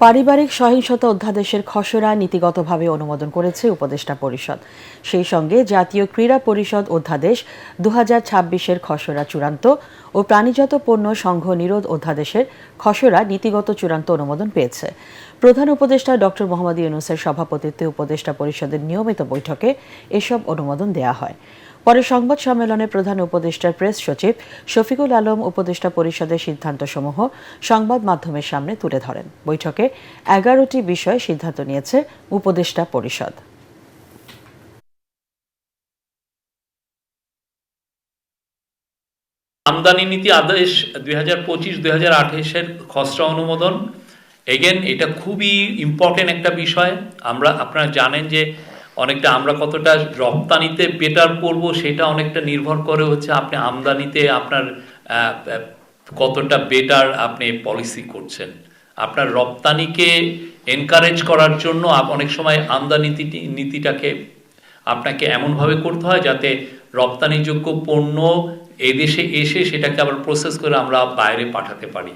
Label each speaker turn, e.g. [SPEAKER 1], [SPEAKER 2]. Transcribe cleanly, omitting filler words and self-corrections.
[SPEAKER 1] পারিবারিক সহিংসতা অধ্যাদেশের খসড়া নীতিগতভাবে অনুমোদন করেছে উপদেষ্টা পরিষদ। সেই সঙ্গে জাতীয় ক্রীড়া পরিষদ অধ্যাদেশ 2026-এর খসড়া চূড়ান্ত ও প্রাণীজাত পণ্য সংঘ নিরোধ অধ্যাদেশের খসড়া নীতিগত চূড়ান্ত অনুমোদন পেয়েছে। প্রধান উপদেষ্টা ডক্টর মোহাম্মদ ইউনূসের সভাপতিত্বে উপদেষ্টা পরিষদের নিয়মিত বৈঠকে এসব অনুমোদন দেয়া হয়। পরে সংবাদ সম্মেলনে প্রধান উপদেষ্টার প্রেস সচিব শফিকুল আলম উপদেষ্টা পরিষদের সিদ্ধান্তসমূহ সংবাদ মাধ্যমের সামনে তুলে ধরেন। বৈঠকে 11টি বিষয়ে সিদ্ধান্ত নিয়েছে উপদেষ্টা পরিষদ।
[SPEAKER 2] আমদানি নীতি আদেশ 2025-2028-এর খসড়া অনুমোদন। এগেন এটা খুবই ইম্পর্টেন্ট একটা বিষয়। আপনারা জানেন যে অনেকটা আমরা কতটা রপ্তানিতে বেটার করব সেটা অনেকটা নির্ভর করে হচ্ছে আপনি আমদানিতে আপনার কতটা বেটার আপনি পলিসি করছেন। আপনার রপ্তানিকে এনকারেজ করার জন্য অনেক সময় আমদানি নীতিটাকে আপনাকে এমনভাবে করতে হয় যাতে রপ্তানিযোগ্য পণ্য এদেশে এসে সেটাকে আবার প্রসেস করে আমরা বাইরে পাঠাতে পারি।